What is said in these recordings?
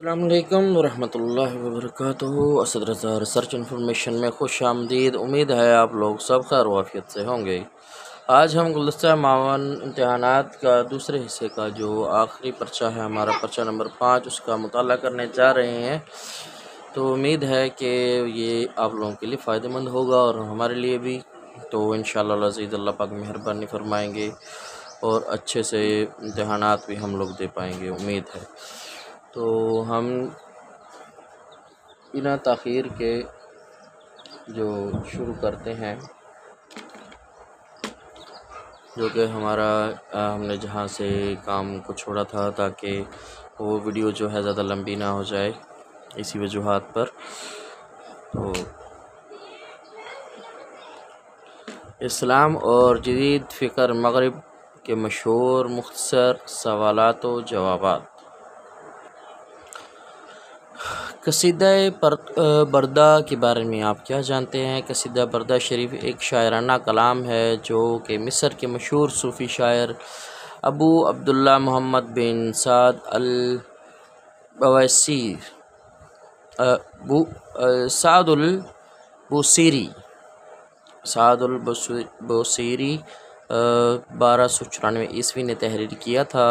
السلام علیکم ورحمۃ اللہ وبرکاتہ۔ اسد رضا ریسرچ انفارمیشن میں خوش آمدید۔ امید ہے آپ لوگ سب خیر و عافیت سے ہوں گے۔ آج ہم گلدستہ معاون امتحانات کا دوسرے حصے کا جو آخری پرچہ ہے، ہمارا پرچہ نمبر 5، اس کا مطالعہ کرنے جا رہے ہیں۔ تو امید ہے کہ یہ آپ لوگوں کے لیے فائدہ مند ہوگا اور ہمارے لیے بھی۔ تو انشاءاللہ العزیز اللہ پاک مہربانی فرمائیں گے اور اچھے سے امتحانات بھی ہم لوگ دے پائیں گے، امید ہے۔ تو ہم بنا تاخیر کے جو شروع کرتے ہیں، جو کہ ہم نے جہاں سے کام کو چھوڑا تھا، تاکہ وہ ویڈیو جو ہے زیادہ لمبی نہ ہو جائے اسی وجوہات پر۔ تو اسلام اور جدید فکر مغرب کے مشہور مختصر سوالات و جوابات۔ قصیدہ بردہ کے بارے میں آپ کیا جانتے ہیں؟ قصیدہ بردہ شریف ایک شاعرانہ کلام ہے جو کہ مصر کے مشہور صوفی شاعر ابو عبداللہ محمد بن سعد سعد البوصیری 1294 عیسوی نے تحریر کیا تھا۔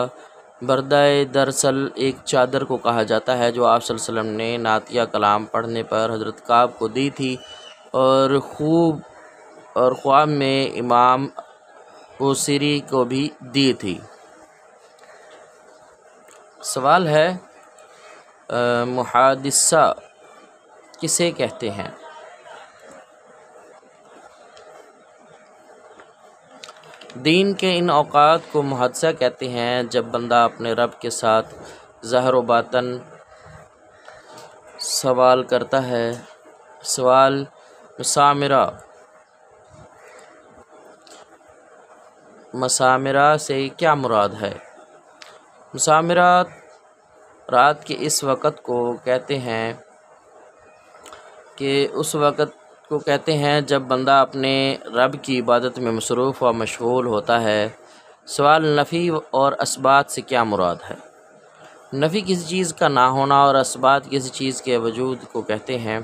بردہ دراصل ایک چادر کو کہا جاتا ہے جو آپ صلی اللہ علیہ وسلم نے نعتیہ کلام پڑھنے پر حضرت کعب کو دی تھی اور خواب میں امام بوصیری کو بھی دی تھی۔ سوال ہے، محادثہ کسے کہتے ہیں؟ دین کے ان اوقات کو محادثہ کہتے ہیں جب بندہ اپنے رب کے ساتھ ظاہر و باطن سوال کرتا ہے۔ سوال، مسامرہ سے کیا مراد ہے؟ مسامرہ رات کے اس وقت کو کہتے ہیں جب بندہ اپنے رب کی عبادت میں مصروف و مشغول ہوتا ہے۔ سوال، نفی اور اثبات سے کیا مراد ہے؟ نفی کسی چیز کا نہ ہونا اور اثبات کسی چیز کے وجود کو کہتے ہیں۔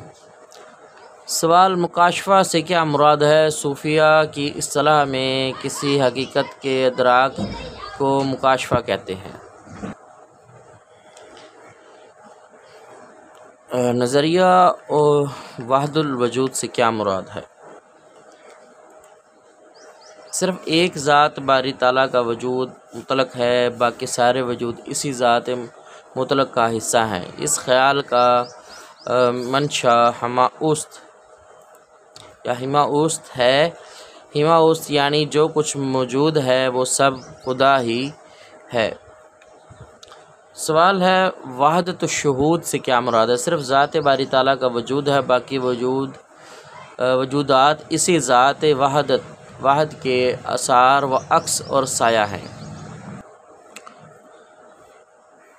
سوال، مکاشفہ سے کیا مراد ہے؟ صوفیہ کی اصطلاح میں کسی حقیقت کے ادراک کو مکاشفہ کہتے ہیں۔ نظریہ وحدت الوجود سے کیا مراد ہے؟ صرف ایک ذات باری تعالیٰ کا وجود مطلق ہے، باقی سارے وجود اسی ذات مطلق کا حصہ ہیں۔ اس خیال کا منشا ہماوست ہے۔ ہماوست یعنی جو کچھ موجود ہے وہ سب خدا ہی ہے۔ سوال ہے، وحدت الشہود سے کیا مراد ہے؟ صرف ذات باری تعالیٰ کا وجود ہے، باقی وجودات اسی ذات واحد کے آثار و عکس اور سایہ ہیں۔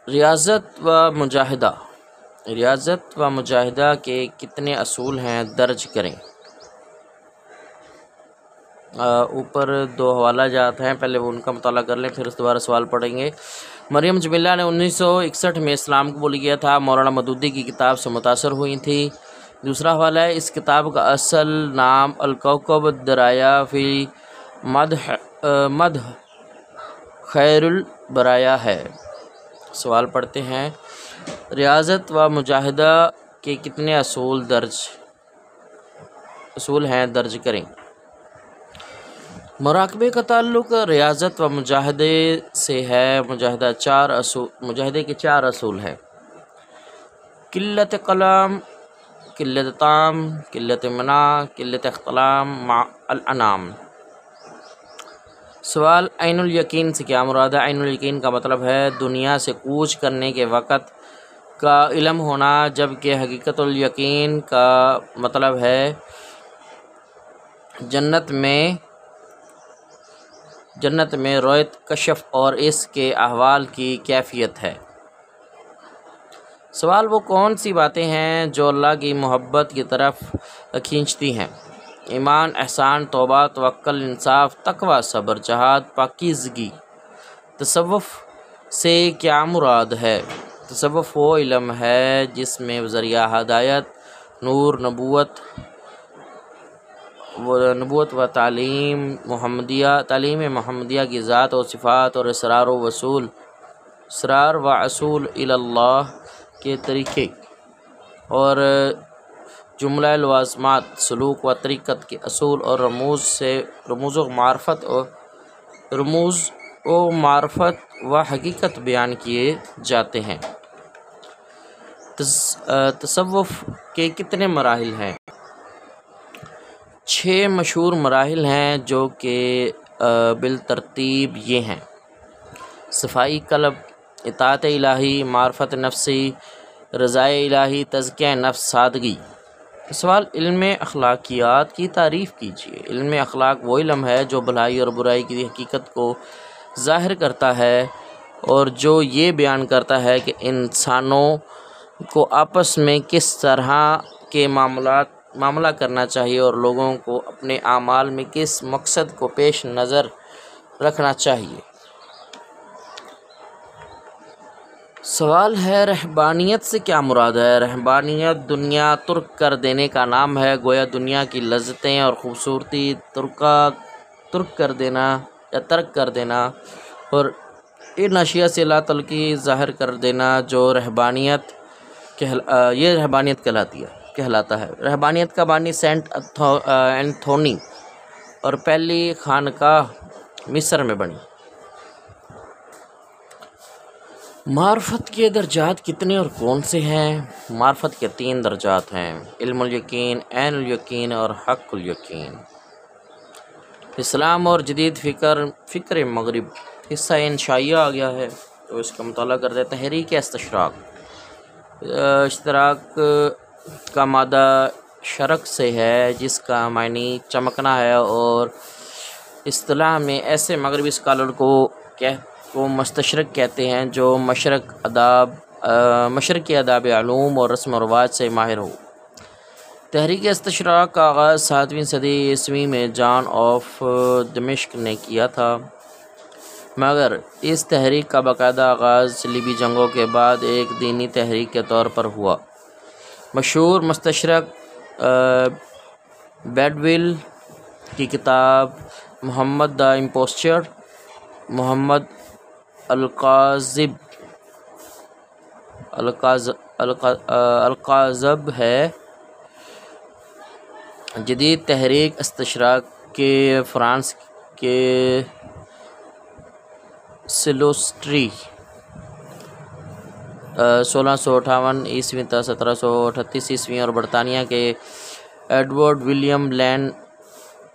ریاضت و مجاہدہ کے کتنے اصول ہیں؟ درج کریں۔ اوپر 2 حوالہ جات ہیں، پہلے وہ ان کا مطالعہ کر لیں، پھر دوبارہ سوال پڑھیں گے۔ مریم جمیلہ نے 1961 میں اسلام قبول کیا تھا، مولانا مودودی کی کتاب سے متاثر ہوئی تھی۔ دوسرا حوالہ ہے، اس کتاب کا اصل نام الکوکب الدرایا فی مدح خیر البرایا ہے۔ سوال پڑھتے ہیں، ریاضت و مجاہدہ کے کتنے اصول ہیں؟ درج کریں۔ مراقبے کا تعلق ریاضت و مجاہدے سے ہے۔ مجاہدے کے 4 اصول ہیں: قلت قلم، قلت طعام، قلت منع، قلت اختلام مع الانام۔ سوال، عین الیقین سے کیا مراد ہے؟ عین الیقین کا مطلب ہے دنیا سے کوچ کرنے کے وقت کا علم ہونا، جبکہ حقیقت الیقین کا مطلب ہے جنت میں رؤیت کشف اور اس کے احوال کی کیفیت ہے۔ سوال، وہ کون سی باتیں ہیں جو اللہ کی محبت کی طرف کھینچتی ہیں؟ ایمان، احسان، توبہ، توکل، انصاف، تقوی، صبر، جہاد، پاکیزگی۔ تصوف سے کیا مراد ہے؟ تصوف وہ علم ہے جس میں ذریعہ ہدایت، نور، نبوت و تعلیم محمدیہ کی ذات و صفات اور اسرار و اصول اللہ کے طریقے اور جملہ لوازمات، سلوک و طریقت کے اصول اور رموز و معرفت و حقیقت بیان کیے جاتے ہیں۔ تصوف کے کتنے مراحل ہیں؟ 6 مشہور مراحل ہیں جو کہ بالترتیب یہ ہیں: صفائی قلب، اطاعت الہی، معرفت نفسی، رضائے الہی، تزکیہ نفس، سادگی۔ سوال: علم اخلاقیات کی تعریف کیجیے۔ علم اخلاق وہ علم ہے جو بھلائی اور برائی کی حقیقت کو ظاہر کرتا ہے اور جو یہ بیان کرتا ہے کہ انسانوں کو آپس میں کس طرح کے معاملہ کرنا چاہیے اور لوگوں کو اپنے اعمال میں کس مقصد کو پیش نظر رکھنا چاہیے۔ سوال ہے: رہبانیت سے کیا مراد ہے؟ رہبانیت دنیا ترک کر دینے کا نام ہے، گویا دنیا کی لذتیں اور خوبصورتی ترک کر دینا اور ان اشیاء سے لا تعلقی ظاہر کر دینا جو رہبانیت کہلاتا ہے۔ رہبانیت کا بانی سینٹ اینتھونی اور پہلی خانقاہ مصر میں بنی۔ معرفت کے درجات کتنے اور کون سے ہیں؟ معرفت کے 3 درجات ہیں: علم الیقین، عین الیقین اور حق الیقین۔ اسلام اور جدید فکر مغرب۔ حصہ انشائیہ آ گیا ہے تو اس کا مطالعہ کرتے ہیں۔ تحریک استشراق۔ اشتراک کا مادہ شرق سے ہے جس کا معنی چمکنا ہے اور اصطلاح میں ایسے مغربی اسکالر کو مستشرق کہتے ہیں جو مشرقی آداب، علوم اور رسم و رواج سے ماہر ہو۔ تحریک استشراق کا آغاز 7ویں صدی عیسوی میں جان آف دمشق نے کیا تھا، مگر اس تحریک کا باقاعدہ آغاز صلیبی جنگوں کے بعد ایک دینی تحریک کے طور پر ہوا۔ مشہور مستشرق بیڈویل کی کتاب محمد دا امپوسچر، محمد القاذب ہے۔ جدید تحریک استشراق کے فرانس کے سلوسٹری 1658 عیسوی تا 1738 عیسوی اور برطانیہ کے ایڈورڈ ولیم لین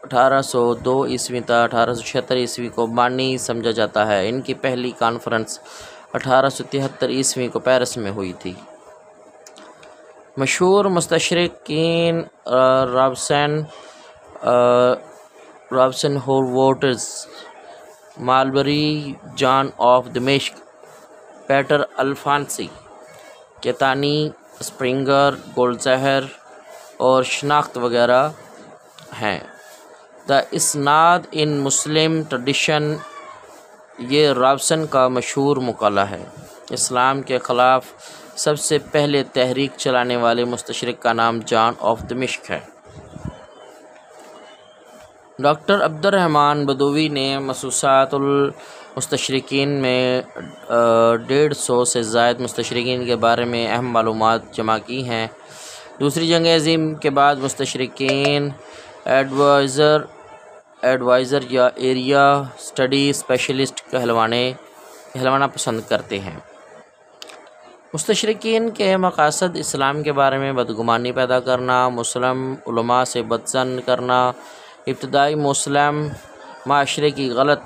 1802 عیسوی تا 1876 عیسوی کو بانی سمجھا جاتا ہے۔ ان کی پہلی کانفرنس 1873 عیسوی کو پیرس میں ہوئی تھی۔ مشہور مستشرقین رابسن ہورواٹز، مالبری، جان آف دمشق، پیٹر الفانسی، کیتانی، اسپرنگر، گولڈزہر اور شناخت وغیرہ ہیں۔ دا اسناد ان مسلم ٹریڈیشن، یہ رابسن کا مشہور مقالہ ہے۔ اسلام کے خلاف سب سے پہلے تحریک چلانے والے مستشرق کا نام جان آف دمشق ہے۔ ڈاکٹر عبد الرحمن بدوی نے مصوصات المستشرقین میں 150 سے زائد مستشرقین کے بارے میں اہم معلومات جمع کی ہیں۔ دوسری جنگ عظیم کے بعد مستشرقین ایڈوائزر یا ایریا اسٹڈی اسپیشلسٹ کہلوانا پسند کرتے ہیں۔ مستشرقین کے مقاصد اسلام کے بارے میں بدگمانی پیدا کرنا، مسلم علماء سے بدظن کرنا، ابتدائی مسلم معاشرے کی غلط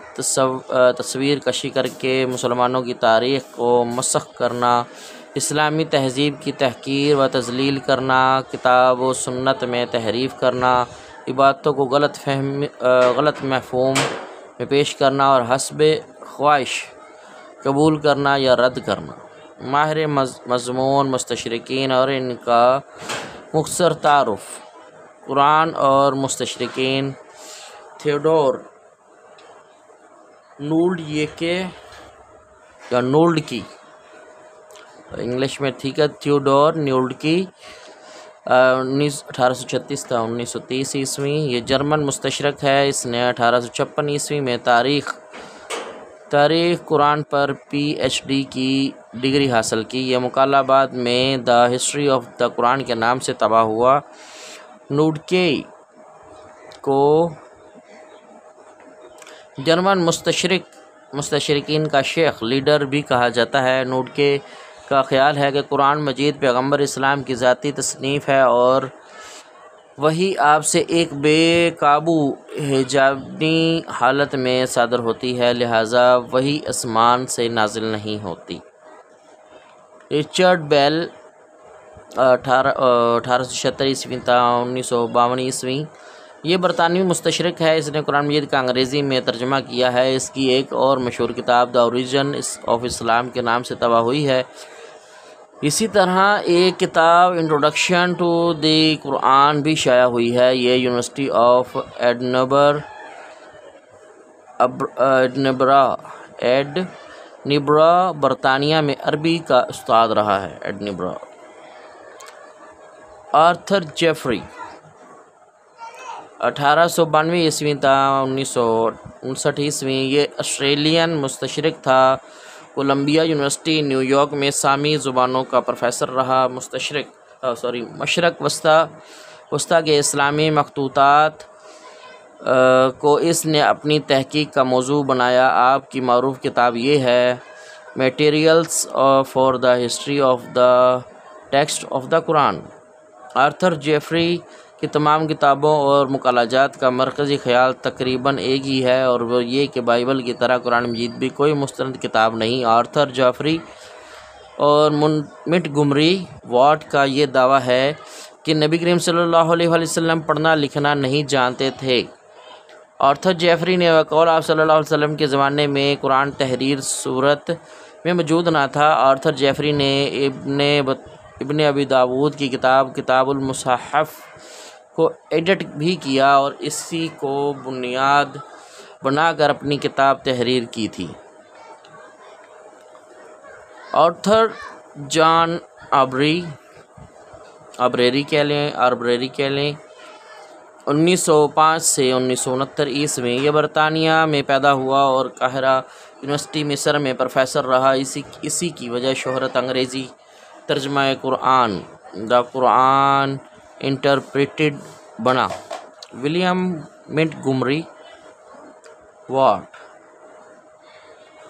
تصویر کشی کر کے مسلمانوں کی تاریخ کو مسخ کرنا، اسلامی تہذیب کی تحقیر و تذلیل کرنا، کتاب و سنت میں تحریف کرنا، عبادتوں کو غلط مفہوم میں پیش کرنا اور حسب خواہش قبول کرنا یا رد کرنا۔ ماہر مضمون مستشرقین اور ان کا مختصر تعارف۔ قرآن اور مستشرقین، تھیوڈور نولڈکی انگلش میں ٹھیک ہے، تھیوڈور نیولڈکی 1836 تا 1930 عیسوی، یہ جرمن مستشرق ہے، اس نے 1856 عیسوی میں تاریخ قرآن پر PhD کی ڈگری حاصل کی۔ یہ مکال آباد میں دا ہسٹری آف دا قرآن کے نام سے تباہ ہوا۔ نوڈکے کو جرمن مستشرقین کا شیخ لیڈر بھی کہا جاتا ہے۔ نوڈکے کا خیال ہے کہ قرآن مجید پیغمبر اسلام کی ذاتی تصنیف ہے اور وہی آپ سے ایک بے قابو حجابی حالت میں صادر ہوتی ہے، لہٰذا وہی آسمان سے نازل نہیں ہوتی۔ رچرڈ بیل 1876 عیسوی تا 1952 عیسوی، یہ برطانوی مستشرق ہے، اس نے قرآن مجید کا انگریزی میں ترجمہ کیا ہے۔ اس کی ایک اور مشہور کتاب دا اوریجن آف اسلام کے نام سے تباہ ہوئی ہے۔ اسی طرح ایک کتاب انٹروڈکشن ٹو دی قرآن بھی شائع ہوئی ہے۔ یہ یونیورسٹی آف ایڈنبرا برطانیہ میں عربی کا استاد رہا ہے۔ ایڈنبرا۔ آرتھر جیفری 1892 عیسوی تا 1959 عیسوی، یہ آسٹریلین مستشرق تھا، کولمبیا یونیورسٹی نیو یارک میں سامی زبانوں کا پروفیسر رہا۔ مشرق وسطیٰ کے اسلامی مخطوطات کو اس نے اپنی تحقیق کا موضوع بنایا۔ آپ کی معروف کتاب یہ ہے materials for the history of the text of the Quran. Arthur Jeffrey کی تمام کتابوں اور مقالجات کا مرکزی خیال تقریباً ایک ہی ہے، اور وہ یہ کہ بائبل کی طرح قرآن مجید بھی کوئی مستند کتاب نہیں۔ آرتھر جیفری اور منٹگمری واٹ کا یہ دعویٰ ہے کہ نبی کریم صلی اللہ علیہ وسلم پڑھنا لکھنا نہیں جانتے تھے۔ آرتھر جیفری نے بقول آپ صلی اللہ علیہ وسلم کے زمانے میں قرآن تحریر صورت میں موجود نہ تھا۔ آرتھر جیفری نے ابن ابی داود کی کتاب المصحف کو ایڈٹ بھی کیا اور اسی کو بنیاد بنا کر اپنی کتاب تحریر کی تھی۔ آرتھر جان آربریری کہہ لیں 1905 سے 1969 عیسوی، یہ برطانیہ میں پیدا ہوا اور قاہرہ یونیورسٹی مصر میں پروفیسر رہا۔ اسی کی وجہ شہرت انگریزی ترجمہ قرآن دا قرآن انٹرپریٹڈ بنا۔ ولیم منٹگمری واٹ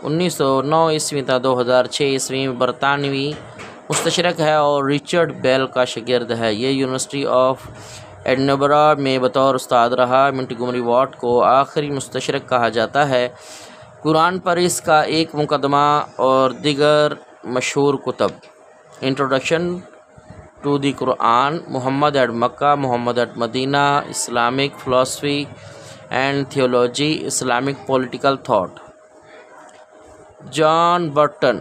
1909 عیسوی تا 2006 عیسوی برطانوی مستشرق ہے اور رچرڈ بیل کا شاگرد ہے۔ یہ یونیورسٹی آف ایڈنبرا میں بطور استاد رہا۔ منٹگمری واٹ کو آخری مستشرق کہا جاتا ہے۔ قرآن پر اس کا ایک مقدمہ اور دیگر مشہور کتب introduction to the Quran, Muhammad at Mecca, Muhammad at Medina, Islamic philosophy and theology, Islamic political thought. John Burton,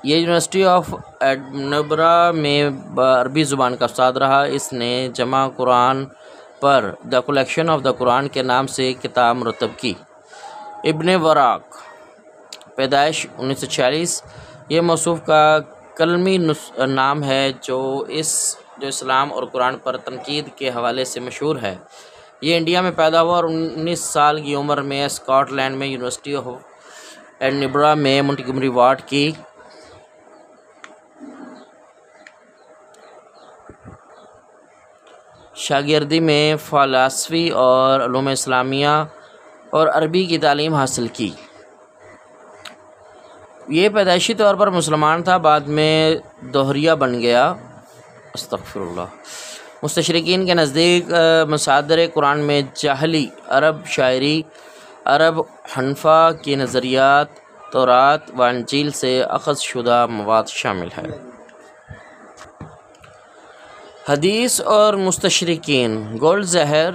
یہ یونیورسٹی آف ایڈنبرا میں عربی زبان کا استاد رہا۔ اس نے جمع قرآن پر دا کلیکشن آف دا قرآن کے نام سے کتاب مرتب کی۔ ابن وراق، پیدائش 1946، یہ موصوف کا کلمی نام ہے جو اسلام اور قرآن پر تنقید کے حوالے سے مشہور ہے۔ یہ انڈیا میں پیدا ہوا اور 19 سال کی عمر میں اسکاٹ لینڈ میں یونیورسٹی آف ایڈنبرا میں منٹگمری واٹ کی شاگردی میں فلسفی اور علوم اسلامیہ اور عربی کی تعلیم حاصل کی۔ یہ پیدائشی طور پر مسلمان تھا، بعد میں دوہریہ بن گیا۔ استغفر اللہ۔ مستشرقین کے نزدیک مصادر قرآن میں جاہلی عرب شاعری، عرب حنفا کی نظریات، تورات و انجیل سے اخذ شدہ مواد شامل ہے۔ حدیث اور مستشرقین، گولڈ زہر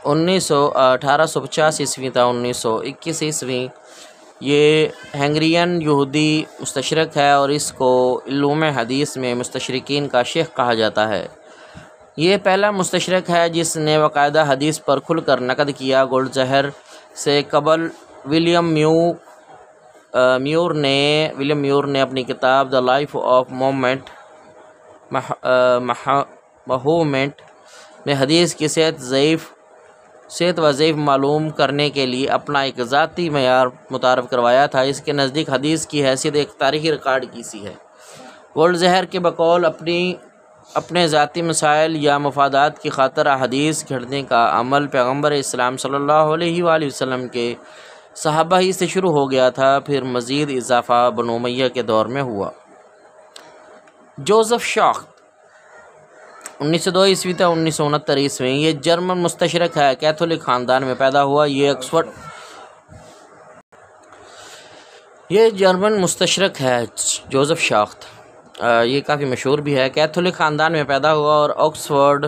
1850 عیسوی تا 1921 عیسوی، یہ ہنگرین یہودی مستشرق ہے اور اس کو علوم حدیث میں مستشرقین کا شیخ کہا جاتا ہے۔ یہ پہلا مستشرق ہے جس نے باقاعدہ حدیث پر کھل کر نقد کیا۔ گولڈ زہر سے قبل ولیم میو ولیم میور نے اپنی کتاب دا لائف آف موومنٹ میں حدیث کی صحت و ضعیف معلوم کرنے کے لیے اپنا ایک ذاتی معیار متعارف کروایا تھا۔ اس کے نزدیک حدیث کی حیثیت ایک تاریخی ریکارڈ کی سی ہے۔ گولڈزہر کے بقول اپنے ذاتی مسائل یا مفادات کی خاطر احادیث گھڑنے کا عمل پیغمبر اسلام صلی اللہ علیہ وآلہ وسلم کے صحابہ ہی سے شروع ہو گیا تھا، پھر مزید اضافہ بنو امیہ کے دور میں ہوا۔ جوزف شاخت 1902 عیسوی تا 1969 عیسوی، یہ جرمن مستشرق ہے، کیتھولک خاندان میں پیدا ہوا۔ یہ جرمن مستشرق ہے جوزف شاخت، یہ کافی مشہور بھی ہے، کیتھولک خاندان میں پیدا ہوا اور آکسفورڈ،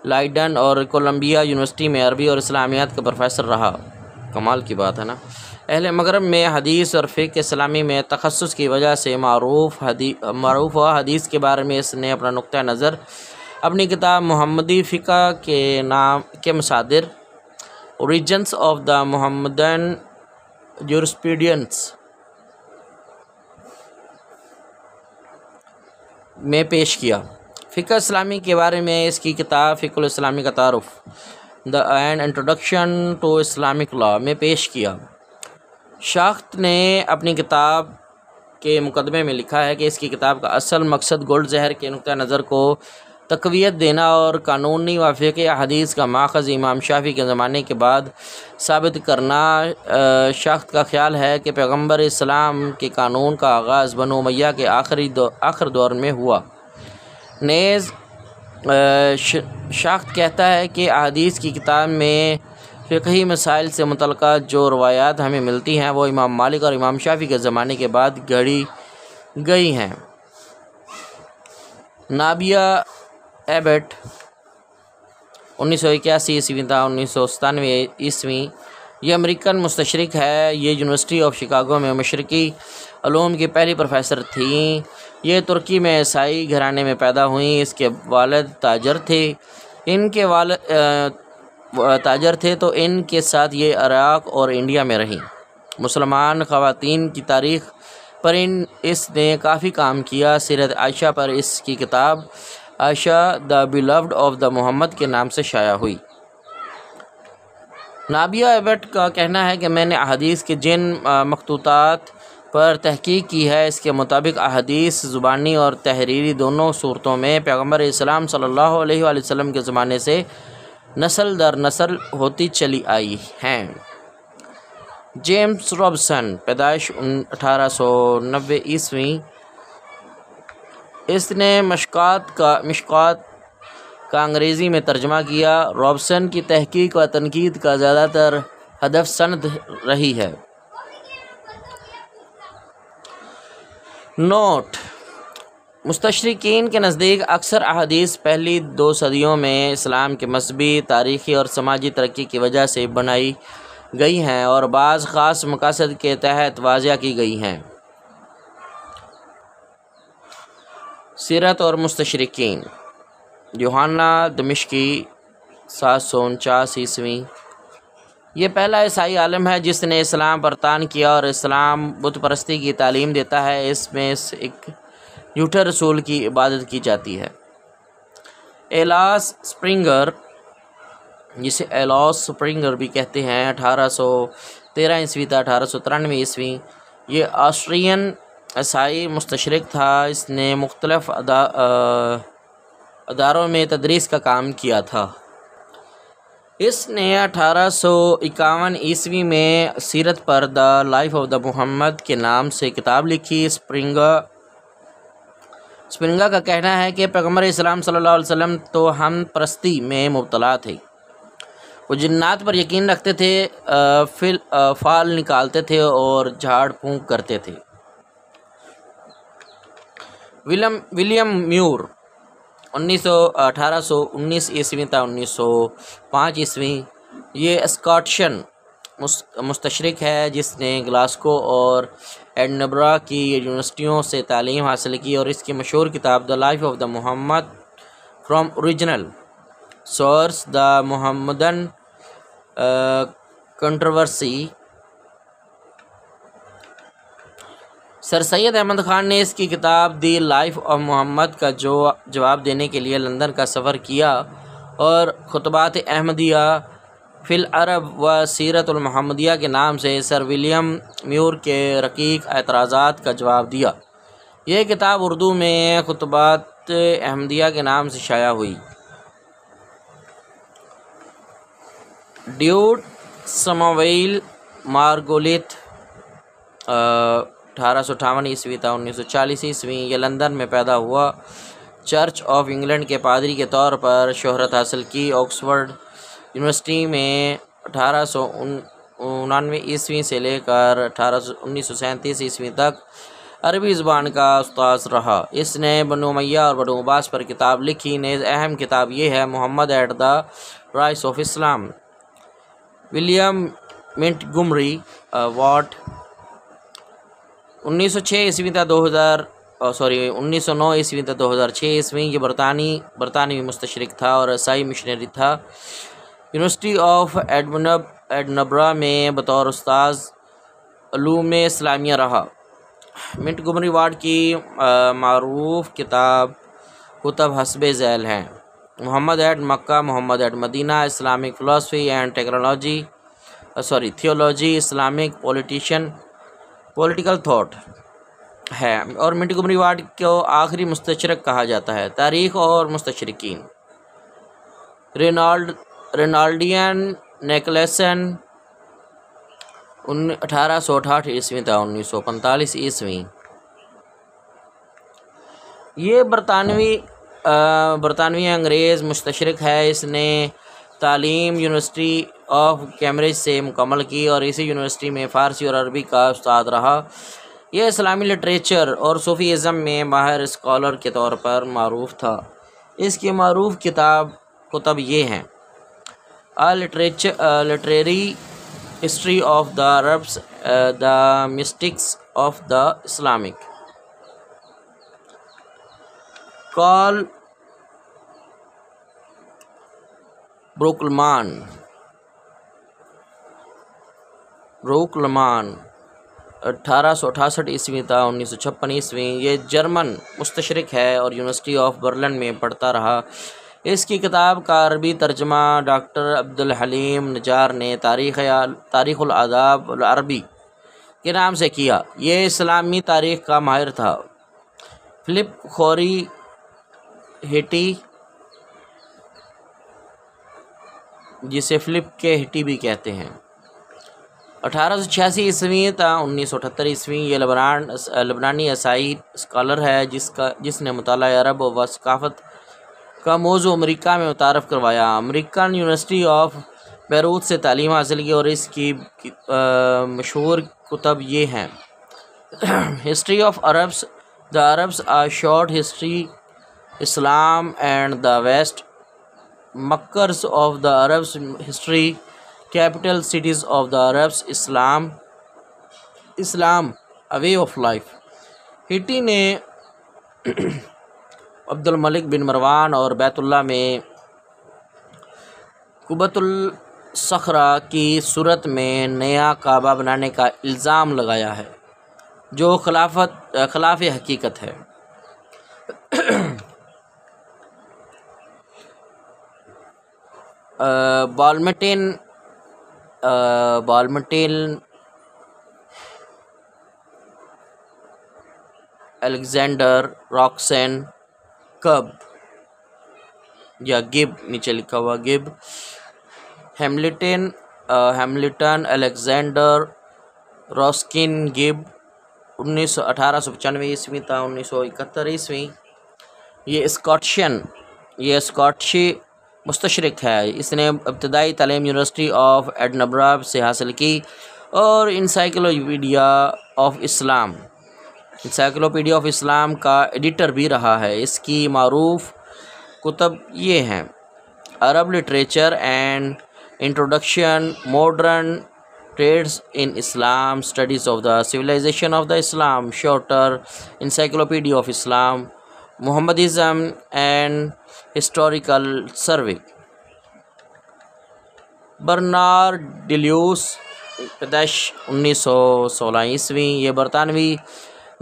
لائڈن اور کولمبیا یونیورسٹی میں عربی اور اسلامیات کا پروفیسر رہا۔ کمال کی بات ہے نا۔ اہل مغرب میں حدیث اور فقہ اسلامی میں تخصص کی وجہ سے معروف ہوا۔ حدیث کے بارے میں اس نے اپنا نقطہ نظر اپنی کتاب محمدی فقہ کے مصادر اوریجنس آف دا محمدن جورسپریڈنس میں پیش کیا۔ فقہ اسلامی کے بارے میں اس کی کتاب فقہ الاسلامی کا تعارف an introduction to Islamic law میں پیش کیا۔ شاخت نے اپنی کتاب کے مقدمے میں لکھا ہے کہ اس کی کتاب کا اصل مقصد گولڈزہر کے نقطہ نظر کو تقویت دینا اور قانونی و فقہی حدیث کا ماخذ امام شافعی کے زمانے کے بعد ثابت کرنا۔ شاخت کا خیال ہے کہ پیغمبر اسلام کے قانون کا آغاز بنو امیہ کے آخر دور میں ہوا۔ نیز شاخت کہتا ہے کہ احادیث کی کتاب میں فقہی مسائل سے متعلقہ جو روایات ہمیں ملتی ہیں وہ امام مالک اور امام شافعی کے زمانے کے بعد گڑھی گئی ہیں۔ نابیہ ایبٹ 1981 عیسوی تا 1997 عیسوی، یہ امریکن مستشرق ہے، یہ یونیورسٹی آف شکاگو میں مشرقی علوم کی پہلی پروفیسر تھیں۔ یہ ترکی میں عیسائی گھرانے میں پیدا ہوئیں۔ اس کے والد تاجر تھے تو ان کے ساتھ یہ عراق اور انڈیا میں رہیں۔ مسلمان خواتین کی تاریخ پر اس نے کافی کام کیا۔ سیرت عائشہ پر اس کی کتاب عائشہ دا بیلوڈ آف دا محمد کے نام سے شائع ہوئی۔ نابیہ ایبٹ کا کہنا ہے کہ میں نے احادیث کے جن مخطوطات پر تحقیق کی ہے، اس کے مطابق احادیث زبانی اور تحریری دونوں صورتوں میں پیغمبر اسلام صلی اللہ علیہ وآلہ وسلم کے زمانے سے نسل در نسل ہوتی چلی آئی ہیں۔ جیمز رابسن پیدائش 1890 عیسوی، اس نے مشکات کا انگریزی میں ترجمہ کیا۔ رابسن کی تحقیق و تنقید کا زیادہ تر ہدف سند رہی ہے۔ نوٹ: مستشرقین کے نزدیک اکثر احادیث پہلی 2 صدیوں میں اسلام کے مذہبی، تاریخی اور سماجی ترقی کی وجہ سے بنائی گئی ہیں اور بعض خاص مقاصد کے تحت واضح کی گئی ہیں۔ سیرت اور مستشرقین، یوحنا دمشقی 749 عیسوی، یہ پہلا عیسائی عالم ہے جس نے اسلام پر طعن کیا اور اسلام بت پرستی کی تعلیم دیتا ہے۔ اس میں ایک جھوٹے رسول کی عبادت کی جاتی ہے۔ ایلاس اسپرنگر، جسے ایلاس اسپرنگر بھی کہتے ہیں، 1813 عیسوی تا 1893 عیسوی، یہ آسٹرین عیسائی مستشرق تھا۔ اس نے مختلف اداروں میں تدریس کا کام کیا تھا۔ اس نے 1851 عیسوی میں سیرت پر دا لائف آف دا محمد کے نام سے کتاب لکھی۔ اسپرنگا کا کہنا ہے کہ پیغمبر اسلام صلی اللہ علیہ وسلم تو ہم پرستی میں مبتلا تھے، وہ جنات پر یقین رکھتے تھے، فال نکالتے تھے اور جھاڑ پھونک کرتے تھے۔ ولیم میور 1819 عیسوی تا 1905 عیسوی، یہ اسکاٹشن مستشرق ہے جس نے گلاسکو اور ایڈنبرا کی یونیورسٹیوں سے تعلیم حاصل کی اور اس کی مشہور کتاب the life of the Muhammad from original source the Muhammadan controversy sir Syed Ahmad Khan نے اس کی کتاب دی لائف آف محمد کا جواب دینے کے لیے لندن کا سفر کیا اور خطبات احمدیہ فی العرب و سیرت المحمدیہ کے نام سے سر ولیم میور کے رقیق اعتراضات کا جواب دیا۔ یہ کتاب اردو میں خطبات احمدیہ کے نام سے شائع ہوئی۔ ڈیوڈ سمویل مارگولیت 1858 عیسوی تا 1940 عیسوی، یہ لندن میں پیدا ہوا۔ چرچ آف انگلینڈ کے پادری کے طور پر شہرت حاصل کی۔ آکسفورڈ یونیورسٹی میں 1899 عیسوی سے لے کر 1937 عیسوی تک عربی زبان کا استاذ رہا۔ اس نے بنو امیہ اور بنو عباس پر کتاب لکھی۔ نیز اہم کتاب یہ ہے Muhammad at the rise of Islam. William Montgomery Watt 1906 عیسوی تا 1909 عیسوی تا 2006 عیسوی، یہ برطانوی مستشرق تھا اور عیسائی مشنری تھا۔ یونیورسٹی آف ایڈنبرا میں بطور استاذ علوم اسلامیہ رہا۔ منٹگمری واٹ کی معروف کتب حسب ذیل ہیں: Muhammad at Mecca, Muhammad at Medina, Islamic philosophy and theology, Islamic political thought ہے، اور منٹگمری واٹ کو آخری مستشرق کہا جاتا ہے۔ تاریخ اور مستشرقین: رینالڈین نیکلسن 1868 عیسوی تا 1945 عیسوی، یہ برطانوی انگریز مستشرق ہے۔ اس نے تعلیم یونیورسٹی آف کیمبرج سے مکمل کی اور اسی یونیورسٹی میں فارسی اور عربی کا استاد رہا۔ یہ اسلامی لٹریچر اور صوفی ازم میں ماہر اسکالر کے طور پر معروف تھا۔ اس کی معروف کتب یہ ہیں: literary history of the Arabs, the mystics of the Islamic, Carl Brockelmann 1868 عیسوی تا 1956 عیسوی، یہ جرمن مستشرق ہے اور یونیورسٹی آف برلن میں پڑھتا رہا۔ اس کی کتاب کا عربی ترجمہ ڈاکٹر عبدالحلیم نجار نے تاریخ الآداب العربی کے نام سے کیا۔ یہ اسلامی تاریخ کا ماہر تھا۔ فلپ خوری ہیٹی، جسے فلپ کے ہیٹی بھی کہتے ہیں، 1886 عیسوی تا 1978 عیسوی، یہ لبنانی عیسائی اسکالر ہے جس نے مطالعہ عرب و ثقافت کا موضوع امریکہ میں متعارف کروایا۔ امریکن یونیورسٹی آف بیروت سے تعلیم حاصل کی اور اس کی مشہور کتب یہ ہیں: history of Arabs, the Arabs a short history, Islam and the West, makers of the Arabs history, capital cities of the Arabs, Islam a way of life. Hitti نے عبد الملک بن مروان اور بیت اللہ میں قبۃ الصخرہ کی صورت میں نیا کعبہ بنانے کا الزام لگایا ہے، جو خلاف حقیقت ہے۔ بالمٹین الیگزینڈر راکسن کب یا گب، نیچے لکھا ہوا گب، ہیملٹن الیگزینڈر راسکن گب 1895 عیسوی تا 1971 عیسوی، یہ اسکاٹشی مستشرق ہے۔ اس نے ابتدائی تعلیم یونیورسٹی آف ایڈنبرا سے حاصل کی اور انسائکلوپیڈیا آف اسلام کا ایڈیٹر بھی رہا ہے۔ اس کی معروف کتب یہ ہیں: Arab literature and introduction, modern trends in Islam, studies of the civilization of the Islam, shorter encyclopedia of Islam, Mohammedism and historical survey. Bernard Lewis پیدائش 1916 عیسوی، یہ برطانوی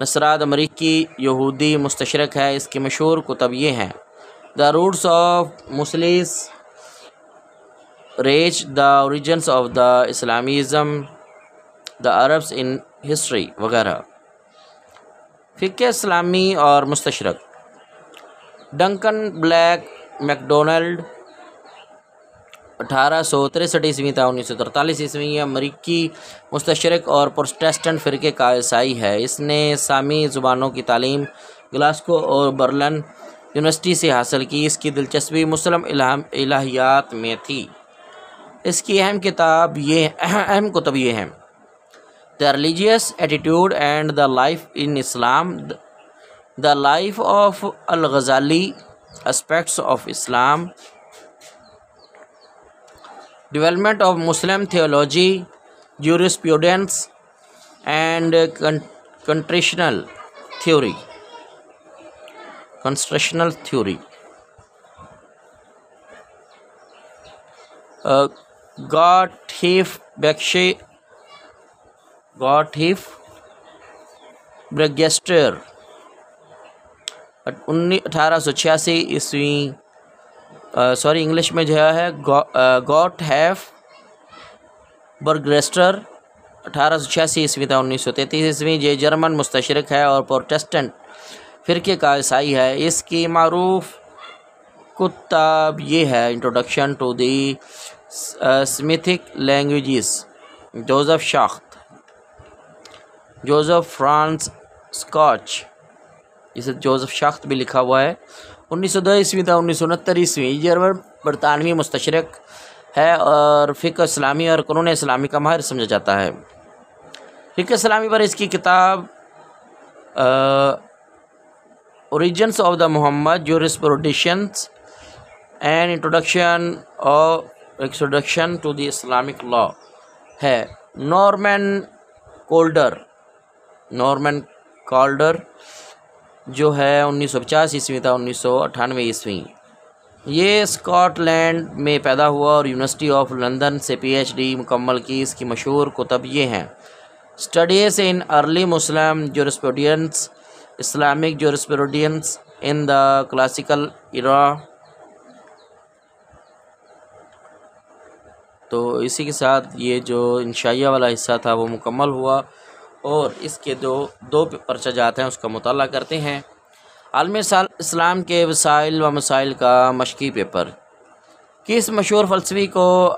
نصرات امریکی یہودی مستشرق ہے۔ اس کی مشہور کتب یہ ہیں: the roots of Muslim rage, the origins of the Islamism, the Arabs in history وغیرہ۔ فقہ اسلامی اور مستشرق: ڈنکن بلیک میک ڈونلڈ 1863 تا 1943 امریکی مستشرق اور پروٹسٹنٹ فرقے کا عیسائی ہے۔ اس نے سامی زبانوں کی تعلیم گلاسکو اور برلن یونیورسٹی سے حاصل کی۔ اس کی دلچسپی مسلم الہیات میں تھی۔ اس کی اہم کتب یہ ہیں: The Religious Attitude and the Life in Islam, The Life of Al-Ghazali, Aspects of Islam, Development of Muslim Theology, Jurisprudence and Constitutional Theory. Gottlieb Bergsteier 1886 English میں جو ہے گوٹہیف برگسٹر 1886 تا 1933 یہ جرمن مستشرق ہے اور پروٹسٹنٹ فرقے کا عیسائی ہے۔ اس کی معروف کتاب یہ ہے: introduction to the Semitic languages, Joseph فرانس اسکاچ، جسے جوزف شاخت بھی لکھا ہوا ہے، 1902 تا 1969 جرمن برطانوی مستشرق ہے اور فقہ اسلامی اور قانون اسلامی کا ماہر سمجھا جاتا ہے۔ فقہ اسلامی پر اس کی کتاب origins of the Muhammad, jurisprudence and introduction to the Islamic law ہے۔ نورمن کالڈر جو ہے 1950 تا 1998، یہ اسکاٹ لینڈ میں پیدا ہوا اور یونیورسٹی آف لندن سے PhD مکمل کی۔ اس کی مشہور کتب یہ ہیں: studies in early Muslim jurisprudence, Islamic jurisprudence in the classical era. تو اسی کے ساتھ یہ جو انشائیہ والا حصہ تھا وہ مکمل ہوا، اور اس کے دو پرچہ جات ہیں اس کا مطالعہ کرتے ہیں۔ عالم اسلام کے وسائل و مسائل کا مشقی پیپر۔ کس مشہور فلسفی کو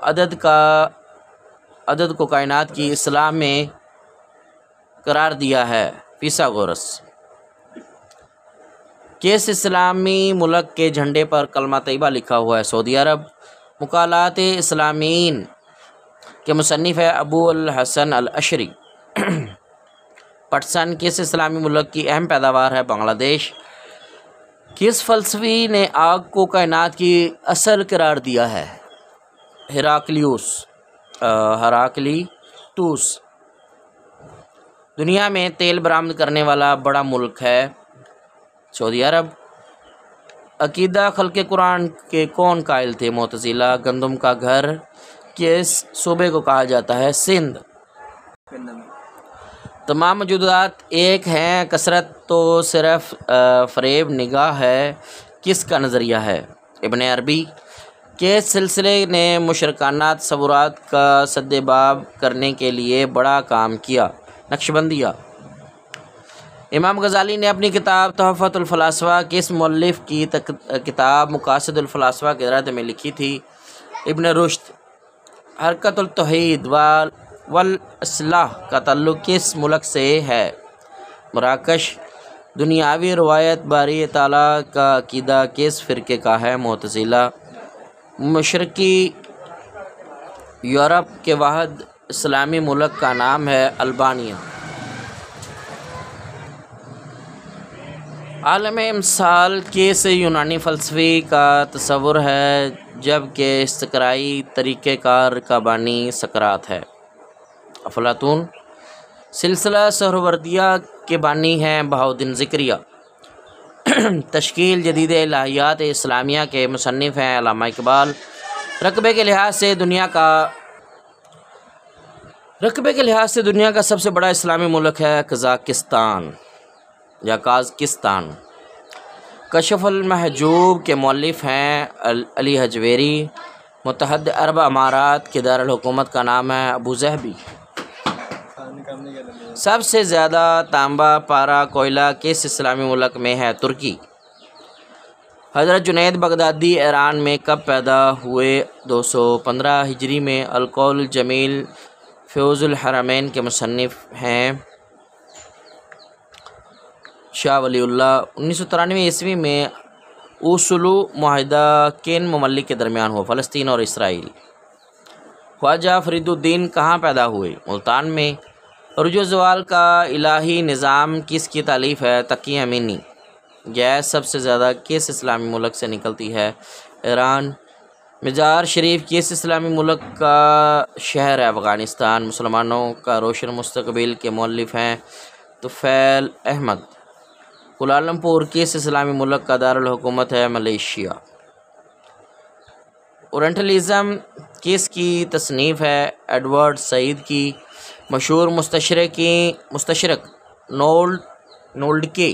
عدد کو کائنات کی اصلاح میں قرار دیا ہے؟ فیثاغورس۔ کس اسلامی ملک کے جھنڈے پر کلمہ طیبہ لکھا ہوا ہے؟ سعودی عرب۔ مقالات اسلامیین کے مصنف ہے ابو الحسن الاشری۔ پٹسن کس اسلامی ملک کی اہم پیداوار ہے؟ بنگلہ دیش۔ کس فلسفی نے آگ کو کائنات کی اصل قرار دیا ہے؟ ہراکلیٹوس۔ دنیا میں تیل برآمد کرنے والا بڑا ملک ہے؟ سعودی عرب۔ عقیدہ خلق قرآن کے کون قائل تھے؟ معتزلہ۔ گندم کا گھر کس صوبے کو کہا جاتا ہے؟ سندھ۔ تمام موجودات ایک ہیں، کثرت تو صرف فریب نگاہ ہے، کس کا نظریہ ہے؟ ابن عربی۔ کس سلسلے نے مشرکانہ تصورات کا سد باب کرنے کے لیے بڑا کام کیا؟ نقشبندیہ۔ امام غزالی نے اپنی کتاب تحفۃ الفلاسفہ کس مؤلف کی کتاب مقاصد الفلاسفہ کے رد میں لکھی تھی؟ ابن رشد۔ حرکت التوحید والاصلاح کا تعلق کس ملک سے ہے؟ مراکش۔ دنیاوی روایت باری تعالیٰ کا عقیدہ کس فرقے کا ہے؟ معتزلہ۔ مشرقی یورپ کے واحد اسلامی ملک کا نام ہے البانیہ۔ عالم امثال کس یونانی فلسفی کا تصور ہے جبکہ استقرائی طریقہ کار کا بانی سقراط ہے؟ افلاطون۔ سلسلہ سہروردیہ کے بانی ہیں بہاؤالدین زکریا۔ تشکیل جدید الہیات اسلامیہ کے مصنف ہیں علامہ اقبال۔ رقبے کے لحاظ سے دنیا کا سب سے بڑا اسلامی ملک ہے قزاقستان۔ یا قازقستان۔ کشف المحجوب کے مؤلف ہیں علی حجویری۔ متحدہ عرب امارات کے دارالحکومت کا نام ہے ابوظہبی۔ سب سے زیادہ تانبا پارا کوئلہ کس اسلامی ملک میں ہے؟ ترکی۔ حضرت جنید بغدادی ایران میں کب پیدا ہوئے؟ 215 ہجری میں۔ القول الجمیل فیوز الحرمین کے مصنف ہیں شاہ ولی اللہ۔ 1993 عیسوی میں اوسلو معاہدہ کن ممالک کے درمیان ہوا؟ فلسطین اور اسرائیل۔ خواجہ فرید الدین کہاں پیدا ہوئے؟ ملتان میں۔ عروج و زوال کا الہی نظام کس کی تالیف ہے؟ تقی امینی۔ گیس سب سے زیادہ کس اسلامی ملک سے نکلتی ہے؟ ایران۔ مزار شریف کس اسلامی ملک کا شہر ہے؟ افغانستان۔ مسلمانوں کا روشن مستقبل کے مؤلف ہیں طفیل احمد۔ کوالالمپور کس اسلامی ملک کا دارالحکومت ہے؟ ملیشیا۔ اورینٹلزم کس کی تصنیف ہے؟ ایڈورڈ سعید کی۔ مشہور مستشرق نولڈکے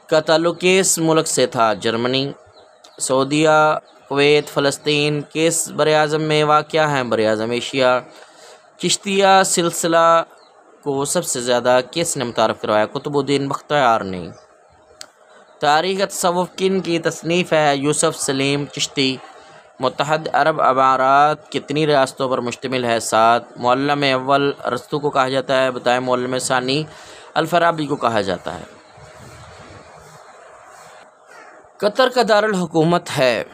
کا تعلق کس ملک سے تھا؟ جرمنی۔ سعودیہ، کویت، فلسطین کس براعظم میں واقع ہیں؟ براعظم ایشیا۔ چشتیہ سلسلہ کو سب سے زیادہ کس نے متعارف کروایا؟ قطب الدین بختیار نے۔ تاریخ تصوف کن کی تصنیف ہے؟ یوسف سلیم چشتی۔ متحدہ عرب امارات کتنی ریاستوں پر مشتمل ہے؟ 7۔ معلم اول ارسطو کو کہا جاتا ہے؟ بتائیں۔ معلم ثانی الفارابی کو کہا جاتا ہے۔ قطر کا دارالحکومت ہے؟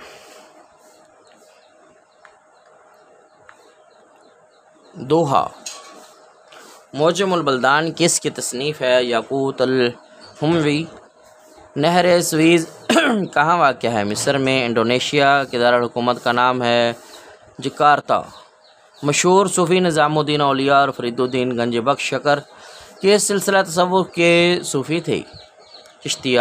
دوحہ۔ معجم البلدان کس کی تصنیف ہے؟ یاقوت الحموی۔ نہر سویز کہاں واقع ہے؟ مصر میں۔ انڈونیشیا کے دارالحکومت کا نام ہے جکارتا۔ مشہور صوفی نظام الدین اولیاء اور فرید الدین گنج بخش شکر کے سلسلہ تصوف کے صوفی تھے؟ چشتیہ۔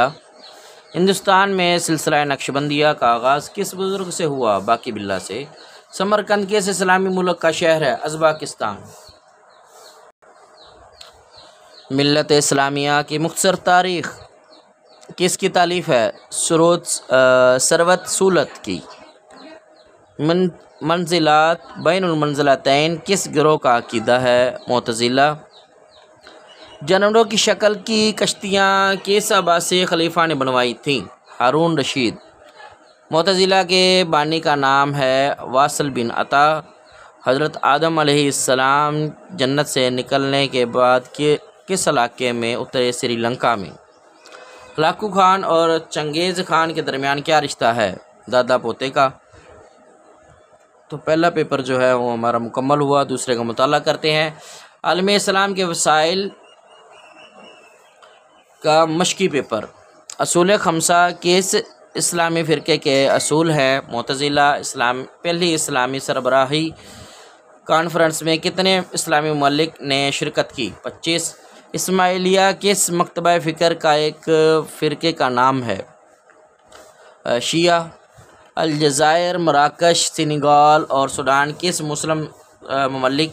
ہندوستان میں سلسلہ نقشبندیہ کا آغاز کس بزرگ سے ہوا؟ باقی باللہ سے۔ سمرقند کس اسلامی ملک کا شہر ہے؟ ازبکستان۔ ملت اسلامیہ کی مختصر تاریخ کس کی تالیف ہے؟ ثروت سولت کی۔ منزلات بین المنزلتین کس گروہ کا عقیدہ ہے؟ معتزلہ۔ جانوروں کی شکل کی کشتیاں کس عباسی خلیفہ نے بنوائی تھیں؟ ہارون رشید۔ معتزلہ کے بانی کا نام ہے واصل بن عطا۔ حضرت آدم علیہ السلام جنت سے نکلنے کے بعد کس علاقے میں اترے؟ سری لنکا میں۔ ہلاکو خان اور چنگیز خان کے درمیان کیا رشتہ ہے؟ دادا پوتے کا۔ تو پہلا پیپر جو ہے وہ ہمارا مکمل ہوا، دوسرے کا مطالعہ کرتے ہیں۔ عالم اسلام کے وسائل کا مشقی پیپر۔ اصول خمسہ کس اسلامی فرقے کے اصول ہیں؟ معتزلہ۔ پہلی اسلامی سربراہی کانفرنس میں کتنے اسلامی ممالک نے شرکت کی؟ 25۔ اسماعیلیہ کس مکتبہ فکر کا ایک فرقے کا نام ہے؟ شیعہ۔ الجزائر، مراکش، سینیگال اور سوڈان کس مسلم ممالک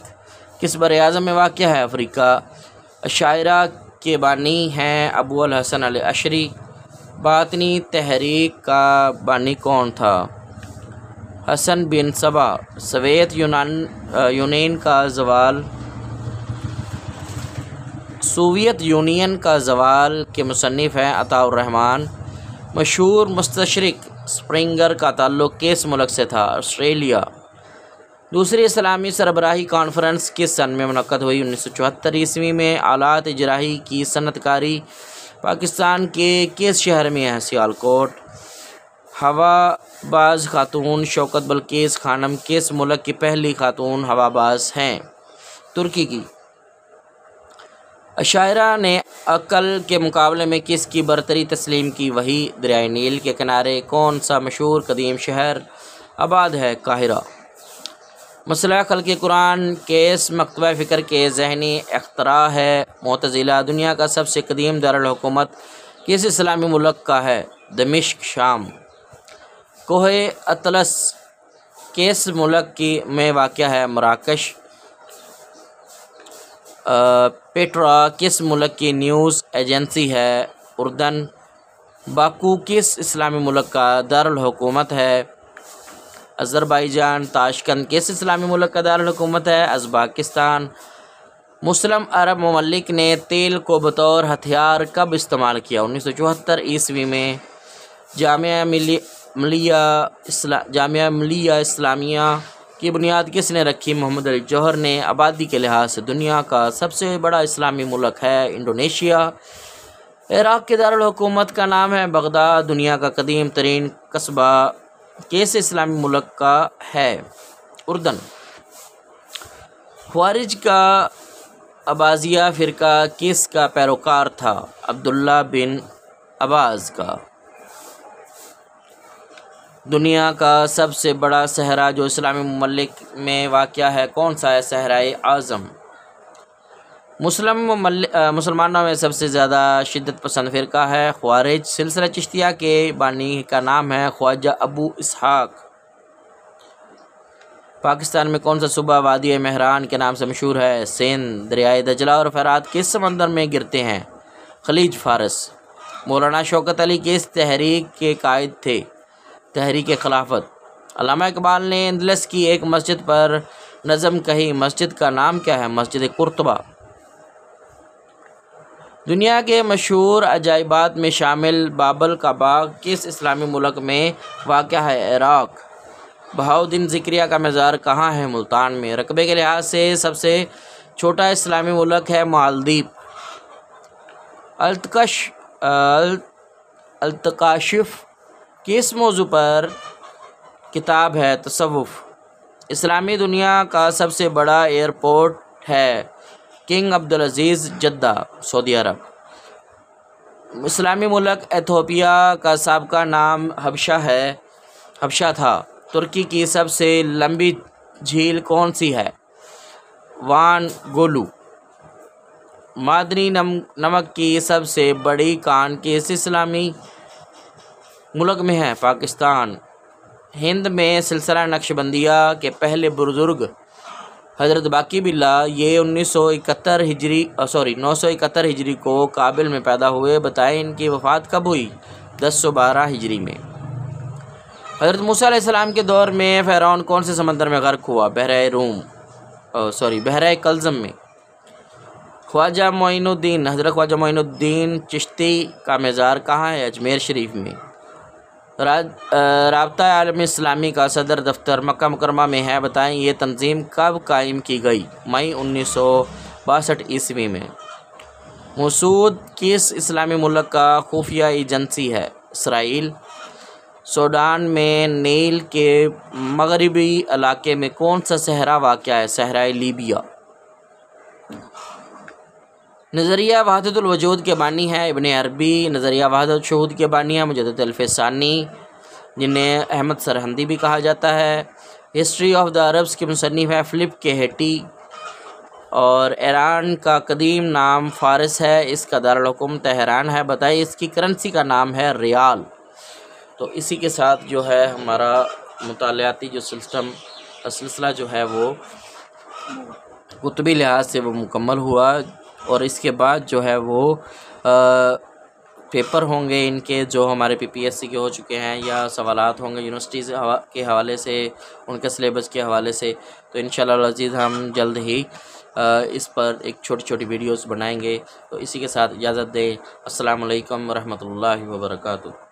کس براعظم میں واقع ہے؟ افریقہ۔ اشاعرہ کے بانی ہیں ابو الحسن الاشعری۔ باطنی تحریک کا بانی کون تھا؟ حسن بن صبا۔ سوویت یونین کا زوال کے مصنف ہیں عطاء الرحمن۔ مشہور مستشرق اسپرنگر کا تعلق کس ملک سے تھا؟ آسٹریلیا۔ دوسری اسلامی سربراہی کانفرنس کس سن میں منعقد ہوئی؟ 1974 عیسوی میں۔ آلات اجرائی کی صنعت کاری پاکستان کے کس شہر میں ہے؟ سیالکوٹ۔ ہوا باز خاتون شوکت بلقیس خانم کس ملک کی پہلی خاتون ہوا باز ہیں؟ ترکی کی۔ اشاعرہ نے عقل کے مقابلے میں کس کی برتری تسلیم کی؟ وحی۔ دریائے نیل کے کنارے کون سا مشہور قدیم شہر آباد ہے؟ قاہرہ۔ مسئلہ خلق قرآن کس مکتبہ فکر کے ذہنی اختراع ہے؟ معتزلہ۔ دنیا کا سب سے قدیم دارالحکومت کس اسلامی ملک کا ہے؟ دمشق، شام۔ کوہ اطلس کس ملک میں واقع ہے؟ مراکش۔ پیٹرا کس ملک کی نیوز ایجنسی ہے اردن۔ باکو کس اسلامی ملک کا دارالحکومت ہے؟ آذربائیجان۔ تاشکند کس اسلامی ملک کا دارالحکومت ہے؟ ازبکستان۔ مسلم عرب ممالک نے تیل کو بطور ہتھیار کب استعمال کیا؟ 1974 عیسوی میں۔ جامعہ ملیہ اسلامیہ کی بنیاد کس نے رکھی؟ محمد علی جوہر نے۔ آبادی کے لحاظ سے دنیا کا سب سے بڑا اسلامی ملک ہے انڈونیشیا۔ عراق کے دارالحکومت کا نام ہے بغداد۔ دنیا کا قدیم ترین قصبہ کس اسلامی ملک کا ہے؟ اردن۔ خوارج کا عباسیہ فرقہ کس کا پیروکار تھا؟ عبداللہ بن عباس کا۔ دنیا کا سب سے بڑا صحرا جو اسلامی ممالک میں واقع ہے کون سا ہے؟ صحرائے اعظم۔ مسلمانوں میں سب سے زیادہ شدت پسند فرقہ ہے خوارج۔ سلسلہ چشتیہ کے بانی کا نام ہے خواجہ ابو اسحاق۔ پاکستان میں کون سا صوبہ وادی مہران کے نام سے مشہور ہے؟ سندھ۔ دریائے دجلہ اور فرات کس سمندر میں گرتے ہیں؟ خلیج فارس۔ مولانا شوکت علی کس تحریک کے قائد تھے؟ تحریک خلافت۔ علامہ اقبال نے اندلس کی ایک مسجد پر نظم کہی، مسجد کا نام کیا ہے؟ مسجد قرطبہ۔ دنیا کے مشہور عجائبات میں شامل بابل کا باغ کس اسلامی ملک میں واقع ہے؟ عراق۔ بہاؤالدین زکریا کا مزار کہاں ہے؟ ملتان میں۔ رقبے کے لحاظ سے سب سے چھوٹا اسلامی ملک ہے مالدیپ۔ التکاشف کس موضوع پر کتاب ہے؟ تصوف۔ اسلامی دنیا کا سب سے بڑا ایئرپورٹ ہے کنگ عبدالعزیز جدہ، سعودی عرب۔ اسلامی ملک ایتھوپیا کا سابقہ نام حبشہ تھا۔ ترکی کی سب سے لمبی جھیل کون سی ہے؟ وان گولو۔ معدنی نمک کی سب سے بڑی کان کس اسلامی ملک میں ہے؟ پاکستان۔ ہند میں سلسلہ نقشبندیہ کے پہلے بزرگ حضرت باقی باللہ یہ 971 ہجری کو کابل میں پیدا ہوئے، بتائیں ان کی وفات کب ہوئی؟ 1012 ہجری میں۔ حضرت موسیٰ علیہ السلام کے دور میں فرعون کون سے سمندر میں غرق ہوا؟ بحیرہ کلزم میں۔ خواجہ معین الدین حضرت خواجہ معین الدین چشتی کا مزار کہاں ہے؟ اجمیر شریف میں۔ رابطہ عالم اسلامی کا صدر دفتر مکہ مکرمہ میں ہے، بتائیں یہ تنظیم کب قائم کی گئی؟ مئی 1962 عیسوی میں۔ موسود کس اسلامی ملک کا خفیہ ایجنسی ہے؟ اسرائیل۔ سوڈان میں نیل کے مغربی علاقے میں کون سا صحرا واقع ہے؟ صحرائے لیبیا۔ نظریہ وحدت الوجود کے بانی ہے ابن عربی۔ نظریہ وحدت الشہود کے بانی ہے مجدد الفسانی، جنہیں احمد سرہندی بھی کہا جاتا ہے۔ ہسٹری آف دا عربس کے مصنف ہے فلپ کے ہیٹی۔ اور ایران کا قدیم نام فارس ہے، اس کا دارالحکومت تہران ہے، بتائیے اس کی کرنسی کا نام ہے ریال۔ تو اسی کے ساتھ جو ہے ہمارا مطالعاتی جو سلسلہ جو ہے وہ کتبی لحاظ سے وہ مکمل ہوا، اور اس کے بعد جو ہے وہ پیپر ہوں گے ان کے جو ہمارے PPSC کے ہو چکے ہیں، یا سوالات ہوں گے یونیورسٹیز کے حوالے سے، ان کے سلیبس کے حوالے سے۔ تو انشاءاللہ العزیز ہم جلد ہی اس پر ایک چھوٹی چھوٹی ویڈیوز بنائیں گے۔ تو اسی کے ساتھ اجازت دیں، السلام علیکم ورحمۃ اللہ وبرکاتہ۔